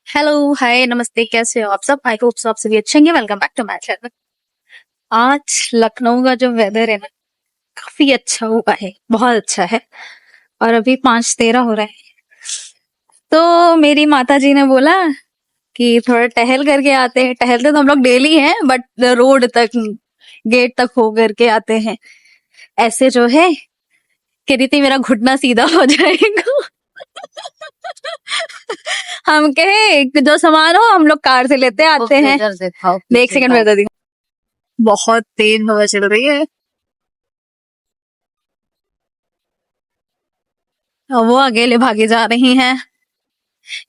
Hello, हाय, नमस्ते। कैसे हो आप सब? आई होप सब सभी अच्छे होंगे। Welcome back to my channel. आज लखनऊ का जो वेदर है ना, काफी अच्छा हुआ है, बहुत अच्छा है। और अभी 5:13 हो रहा है। तो मेरी माता जी ने बोला कि थोड़ा टहल करके आते हैं। टहलते तो हम लोग डेली हैं, बट रोड तक, गेट तक हो करके आते हैं। ऐसे जो है, कह रही थी मेरा घुटना सीधा हो जाएगा। हम कहे कि जो सामान हो हम लोग कार से लेते आते हैं। एक सेकंड में बता दी। बहुत तेज हवा चल रही है और वो अकेले भागे जा रही हैं।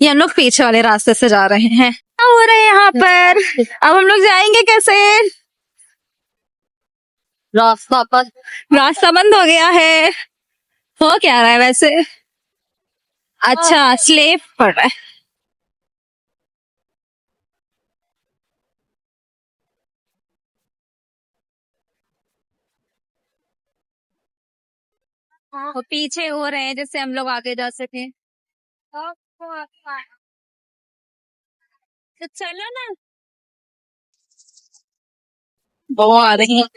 ये हम लोग पीछे वाले रास्ते से जा रहे हैं। क्या हो रहा है यहाँ पर? अब हम लोग जाएंगे कैसे? रास्ता बंद हो गया है। हो क्या रहा है वैसे? अच्छा, स्लेप पड़ रहा है। वो पीछे हो रहे हैं जिससे हम लोग आगे जा सके। तो चलो ना। वो आ रही है।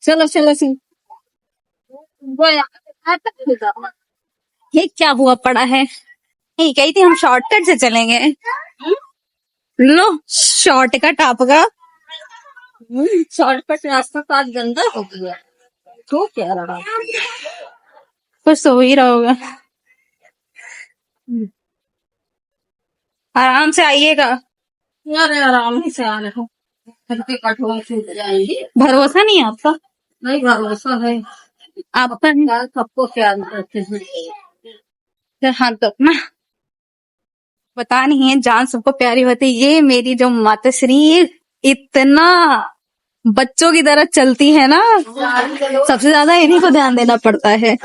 चलो चलो सी। वो ये क्या हुआ पड़ा है? ये कही थी हम शॉर्टकट से चलेंगे। लो, शॉर्टकट आपका। शॉर्टकट रास्ता तो आज गंदा हो गया। तो क्या रहा? कुछ तो हो ही रहा होगा। आराम से आइएगा। अरे आराम ही से आ रहे हो। हल्के कठोर से जाएंगे। भरोसा नहीं है आपका? नहीं, भरोसा है। आप पर सबको क्या करते हैं? हाँ तो ना, पता नहीं है, जान सबको प्यारी होती है। ये मेरी जो माता श्री इतना बच्चों की तरह चलती है ना, सबसे ज्यादा इन्हीं को ध्यान देना पड़ता है।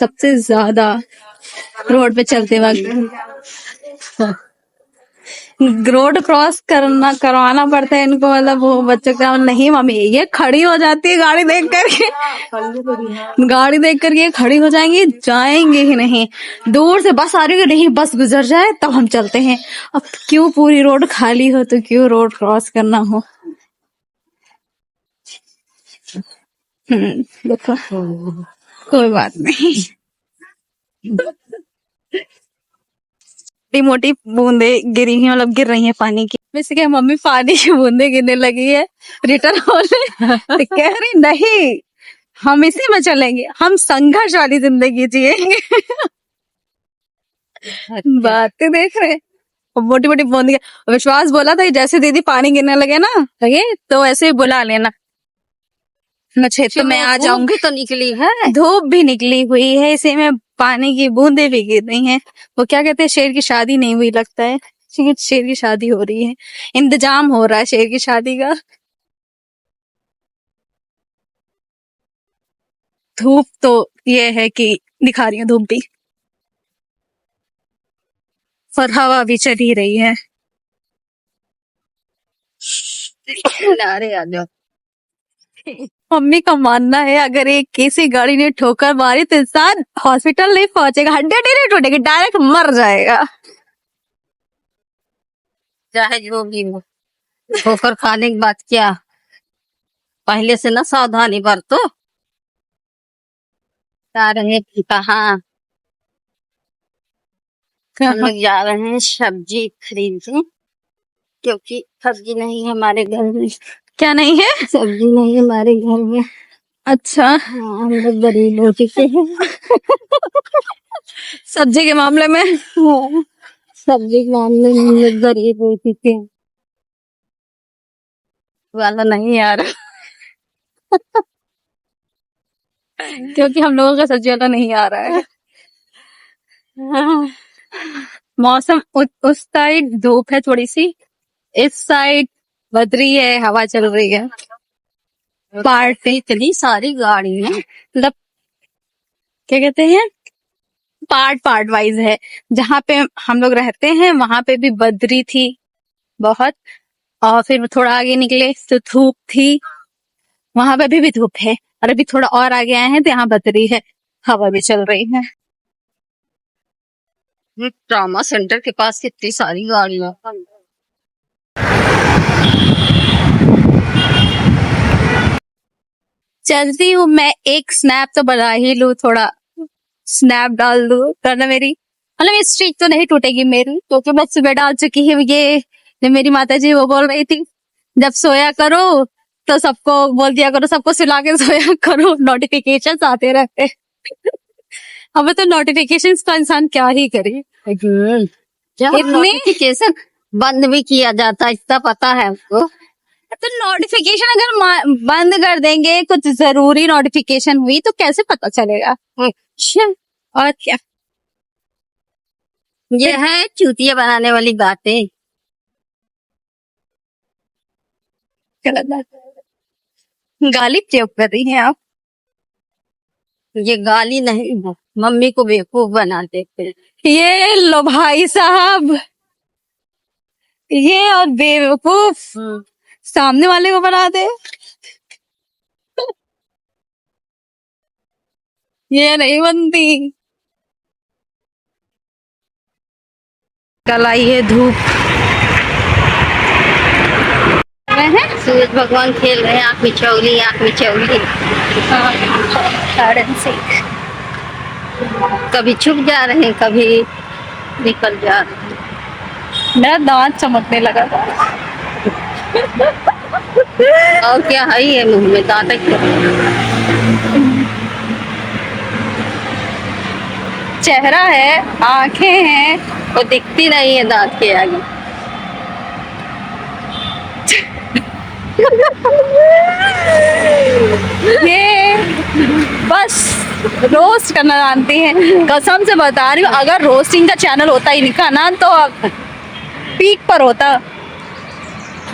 सबसे ज्यादा रोड पे चलते वक्त रोड क्रॉस करवाना पड़ता है इनको। मतलब वो बच्चों का नहीं, मम्मी ये खड़ी हो जाती है गाड़ी देख करके। गाड़ी देख करके ये खड़ी हो जाएंगी, जाएंगे ही नहीं। दूर से बस आ रही है, नहीं बस गुजर जाए तब हम चलते हैं। अब क्यों पूरी रोड खाली हो तो क्यों रोड क्रॉस करना हो? देखो, कोई बात नहीं। छोटी मोटी बूंदे गिरी हैं, मतलब गिर रही हैं पानी की। वैसे क्या मम्मी, पानी की बूंदे गिरने लगी है, रिटर्न होने। तो कह रही नहीं, हम इसी में चलेंगे, हम संघर्ष वाली जिंदगी जिएंगे। बातें देख रहे। मोटी मोटी बूंदी। विश्वास बोला था जैसे दीदी पानी गिरने लगे ना, लगे तो ऐसे ही बुला लेना, मैं क्षेत्र में आ जाऊंगी। तो निकली है, धूप भी निकली हुई है, इसी में पानी की बूंदे भी गिर रही हैं। वो क्या कहते हैं, शेर की शादी नहीं हुई लगता है। शेर की शादी हो रही है, इंतजाम हो रहा है शेर की शादी का। धूप तो ये है कि दिखा रही है धूप भी, और हवा भी चल ही रही है। मम्मी का मानना है अगर एक किसी गाड़ी ने ठोकर मारी तो इंसान हॉस्पिटल नहीं पहुंचेगा, हड्डी नहीं टूटेगी, डायरेक्ट मर जाएगा। चाहे जो भी हो, ठोकर खाने की बात क्या, पहले से ना सावधानी बरतो। जा रहे हैं कहाँ? हम लोग जा रहे हैं सब्जी खरीदने, क्योंकि सब्जी नहीं है हमारे घर में। क्या नहीं है? सब्जी नहीं है हमारे घर में। अच्छा, हाँ, हम लोग गरीब हो चुके हैं। सब्जी के मामले में? हाँ, सब्जी के मामले में हम लोग गरीब हो चुके हैं। वाला नहीं आ रहा। क्योंकि हम लोगों का सब्जी वाला नहीं आ रहा है। हाँ। मौसम उस साइड धूप है थोड़ी सी, इस साइड बदरी है, हवा चल रही है। पार्ट पे इतनी सारी गाड़ी है, मतलब क्या कहते हैं, पार्ट पार्ट वाइज है। जहाँ पे हम लोग रहते हैं वहां पे भी बदरी थी बहुत, और फिर थोड़ा आगे निकले तो धूप थी, वहां पे भी धूप है। और अभी थोड़ा और आगे आए हैं तो यहाँ बदरी है, हवा भी चल रही है। ट्रामा सेंटर के पास कितनी सारी गाड़ियां। चलती हूँ मैं, एक स्नैप तो बना ही लूं, थोड़ा स्नैप डाल दूं, करना मेरी मतलब ये स्ट्रीक तो नहीं टूटेगी मेरी, क्योंकि मैं सुबह डाल चुकी हूँ ये। जो मेरी माता जी वो बोल रही थी, जब सोया करो तो सबको बोल दिया करो, सबको सुला के सोया करो, नोटिफिकेशन आते रहते। हमें तो नोटिफिकेशंस का इंसान क्या ही करे। नोटिफिकेशन बंद भी किया जाता है, इतना पता है आपको। तो नोटिफिकेशन अगर बंद कर देंगे, कुछ जरूरी नोटिफिकेशन हुई तो कैसे पता चलेगा। अच्छा, और क्या। ये है चूतिया बनाने वाली बातें। गलत बात। गाली प्रयोग कर रही हैं आप। ये गाली नहीं है, मम्मी को बेवकूफ बनाते थे। ये लो भाई साहब, ये और बेवकूफ सामने वाले को बना दे। ये नहीं बनती। कल आई है धूप। सूरज भगवान खेल रहे हैं, आँख मिचौली आँख मिचौली। कभी छुप जा रहे हैं, कभी निकल जा रहे हैं। मेरा दांत चमकने लगा था। और क्या है, ये मुंह में दांत है। चेहरा है, आंखें हैं, वो दिखती नहीं है दांत के आगे। ये बस रोस्ट करना जानती हैं, कसम से बता रही हूँ। अगर रोस्टिंग का चैनल होता ही इनका ना, तो पीक पर होता।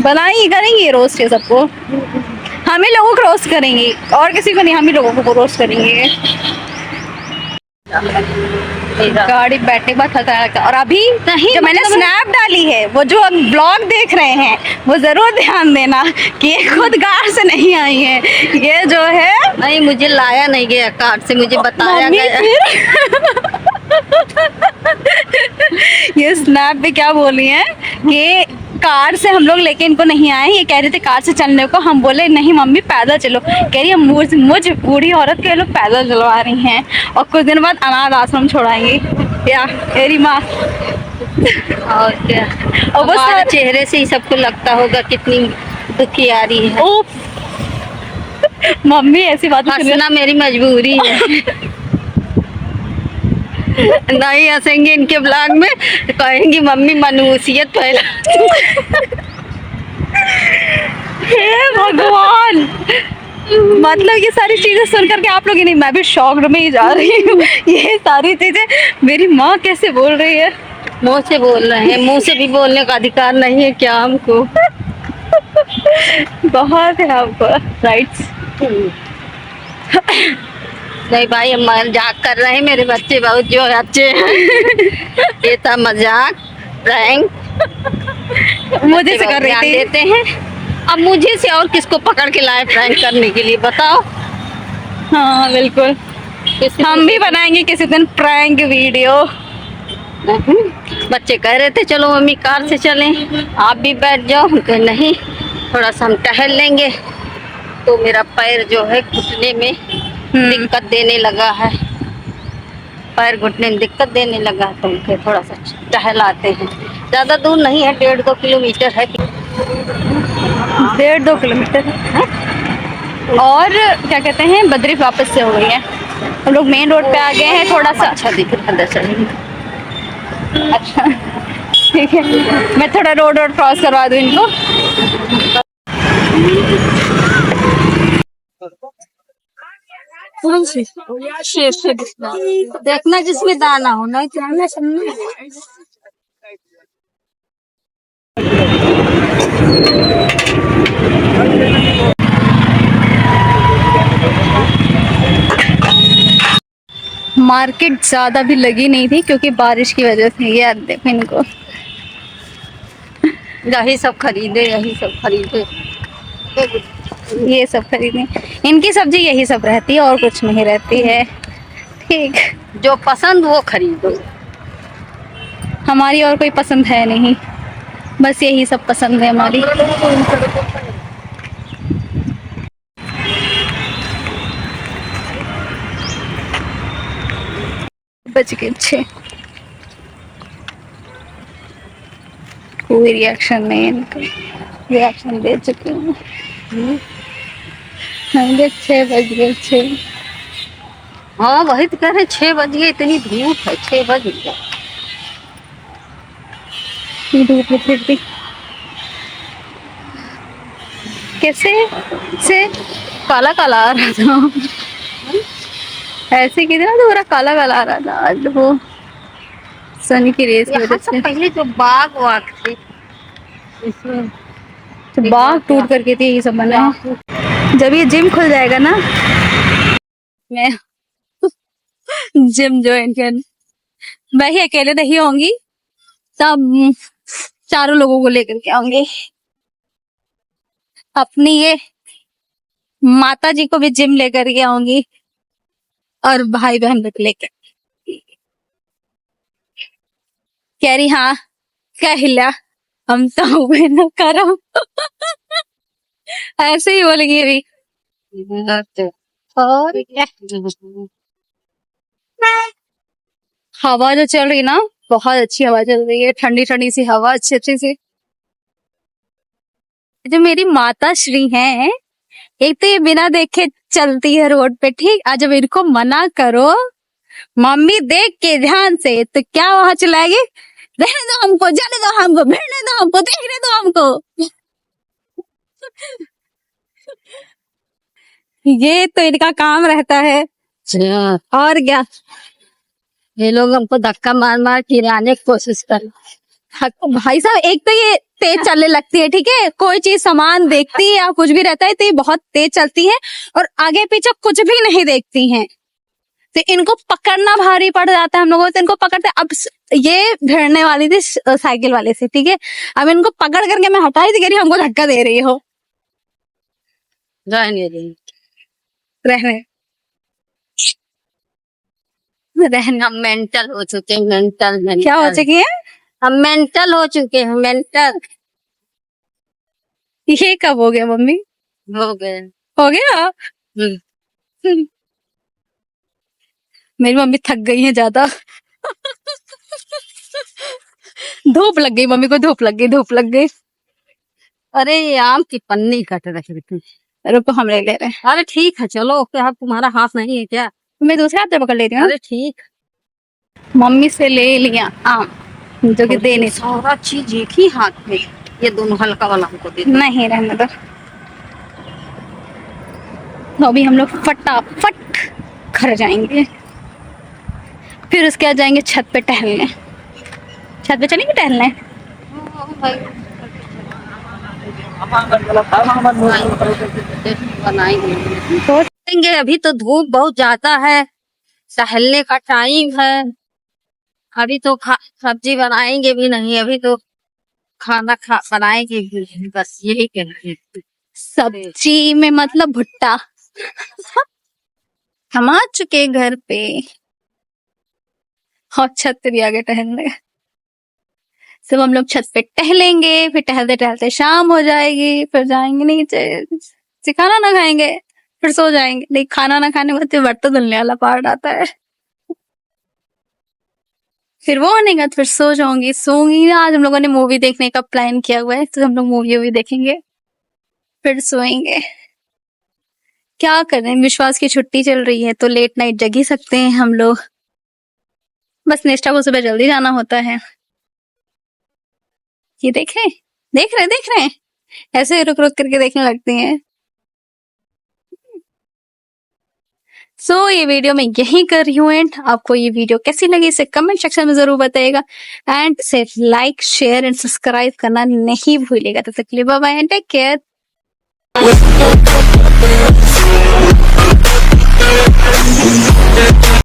बनाएंगे, करेंगे रोस्ट ये सबको। हम ही लोगों को रोस्ट करेंगे, और किसी को नहीं, हम ही लोगों को रोस्ट करेंगे। गाड़ी बैठने के बाद खतरनाक। और अभी जो मैंने स्नैप डाली है, वो जो ब्लॉग देख रहे हैं वो जरूर ध्यान देना कि ये खुद कार से नहीं आई है। ये जो है, नहीं मुझे लाया नहीं गया कार से, मुझे बताया गया। ये स्नैप पे क्या बोली है कि कार से हम लोग लेके इनको नहीं आए। ये कह रहे थे कार से चलने को, हम बोले नहीं मम्मी पैदल चलो। कह रही है मुझ बूढ़ी औरत के लोग पैदल चलवा रही हैं, और कुछ दिन बाद अनाथ आश्रम छोड़ाएंगे या मेरी माँ। और क्या, और वो चेहरे से ही सबको लगता होगा कितनी दुखी आ रही है। मम्मी ऐसी बात हंसना मेरी मजबूरी है। नहीं हंसेंगे इनके ब्लॉग में, कहेंगी मम्मी मनहूसियत फैला। हे भगवान, मतलब ये सारी चीजें सुन करके आप लोग ही नहीं, मैं भी शॉक में ही जा रही हूँ। ये सारी चीजें मेरी माँ कैसे बोल रही है। मुंह से बोल रहे हैं, मुंह से भी बोलने का अधिकार नहीं है क्या हमको। बहुत है हमको राइट्स। नहीं भाई, हम मजाक कर रहे हैं, मेरे बच्चे बहुत जो अच्छे हैं। ये था मजाक, प्रैंक। मुझे से कर रही देते हैं, अब मुझे से और किसको पकड़ के लाए प्रैंक करने के लिए, बताओ। हाँ बिल्कुल, हम भी बनाएंगे किसी दिन प्रैंक वीडियो। बच्चे कह रहे थे चलो मम्मी कार से चलें, आप भी बैठ जाओ। नहीं, थोड़ा सा हम टहल लेंगे। तो मेरा पैर जो है घुटने में दिक्कत देने लगा है, पैर घुटने में दिक्कत देने लगा, तो फिर थोड़ा सा टहलाते हैं। ज़्यादा दूर नहीं है, 1.5-2 किलोमीटर है। 1.5-2 किलोमीटर है। और क्या कहते हैं, बद्री वापस से हो गई है, हम लोग मेन रोड पे आ गए हैं। थोड़ा सा अच्छा दिख रहा है। अच्छा ठीक है, मैं थोड़ा रोड क्रॉस करवा दूँ इनको। देखना जिसमें दाना हो, नहीं मार्केट ज्यादा भी लगी नहीं थी क्योंकि बारिश की वजह से। ये देखो इनको, यही सब खरीदे, यही सब खरीदे, ये सब खरीदे। इनकी सब्जी यही सब रहती है और कुछ नहीं रहती है। ठीक, जो पसंद वो खरीदो। हमारी और कोई पसंद है नहीं, बस यही सब पसंद है हमारी। बच गए 6। कोई रिएक्शन नहीं इनका, रिएक्शन दे चुके हूँ। होंगे 6 बज गए 6। हाँ वही तो कह रहे 6 बज गए, इतनी धूप है, 6 बज गए। धूप में फिर भी कैसे से काला काला आ रहा था, ऐसे कितना तो पूरा काला काला आ रहा था आज वो सन की रेस की वजह से। पहले जो बाग वाग थे इसमें तो बाग टूट करके थी, ये सब बना है। जब ये जिम खुल जाएगा ना, मैं जिम ज्वाइन कर, मैं ही अकेले नहीं होंगी, सब चारों लोगों को लेकर के आऊंगी। अपनी ये माता जी को भी जिम लेकर के आऊंगी और भाई बहन को लेकर। कह रही हाँ क्या हिला, हम तो हुए ना करो। ऐसे ही बोलेगी अभी। और क्या, हवा जो चल रही ना, बहुत अच्छी हवा चल रही है, ठंडी ठंडी सी हवा, अच्छी अच्छी सी। जो मेरी माता श्री हैं, एक तो ये बिना देखे चलती है रोड पे, ठीक। आज जब इनको मना करो मम्मी देख के ध्यान से, तो क्या वहां चलाएगी, रहने दो हमको, जाने दो हमको, भिड़ने दो हमको, देखने दो हमको। ये तो इनका काम रहता है, और क्या। ये लोग हमको धक्का मार मार गिराने की कोशिश कर। भाई साहब, एक तो ये तेज चलने लगती है, ठीक है, कोई चीज सामान देखती है या कुछ भी रहता है तो ये बहुत तेज चलती है, और आगे पीछे कुछ भी नहीं देखती हैं, तो इनको पकड़ना भारी पड़ जाता है हम लोगों को। तो इनको पकड़ते, अब ये भिड़ने वाली थी साइकिल वाले से, ठीक है, अब इनको पकड़ करके मैं हटाई थी, कह रही हमको धक्का दे रही हो। रहने हम मेंटल हो चुके हैं, मेंटल। क्या हो चुकी है? हम मेंटल हो चुके हैं, मेंटल। ये कब हो गया मम्मी? हो गए, हो गया। मेरी मम्मी थक गई है ज्यादा। धूप लग गई मम्मी को, धूप लग गई, धूप लग गई। अरे ये आम की पन्नी कट रही थी, रुको हम ले रहे हैं। अरे ठीक है चलो, क्या तुम्हारा हाथ नहीं है क्या? मैं दूसरे हाथ से पकड़ लेती हूँ। अरे ठीक। मम्मी से ले लिया आम, जो कि देने सारा चीज एक ही हाथ में, ये दोनों हल्का वाला हमको दे। नहीं रहने दो। तो अभी हम लोग फटाफट घर जाएंगे, फिर उसके बाद जाएंगे छत पे टहलने। छत पे चलेंगे टहलने। बनाएंगे, अभी तो धूप बहुत ज्यादा है, टहलने का टाइम है। अभी तो सब्जी बनाएंगे भी नहीं, अभी तो खाना बनाएंगे भी, बस यही कहेंगे। सब्जी में मतलब भुट्टा। हम आ चुके घर पे, और छत पे भी आगे टहलने। सब हम लोग छत पे टहलेंगे, फिर टहलते टहलते शाम हो जाएगी, फिर जाएंगे नीचे, खाना ना खाएंगे, फिर सो जाएंगे। नहीं, खाना ना खाने में बर्तन धुलने वाला पार्ट आता है, फिर वो होने का फिर सो जाऊंगी, सोऊंगी ना। आज हम लोगों ने मूवी देखने का प्लान किया हुआ है, तो हम लोग मूवी देखेंगे, फिर सोएंगे। क्या करें, विश्वास की छुट्टी चल रही है तो लेट नाइट जग ही सकते हैं हम लोग। बस निष्ठा को सुबह जल्दी जाना होता है। ये देख रहे हैं, ऐसे रुक रुक करके देखने लगती हैं। ये वीडियो मैं यही कर रही हूँ एंड। आपको ये वीडियो कैसी लगी इसे कमेंट सेक्शन में जरूर बताइएगा, एंड सिर्फ लाइक शेयर एंड सब्सक्राइब करना नहीं भूलिएगा। तब तक के लिए bye bye and take care.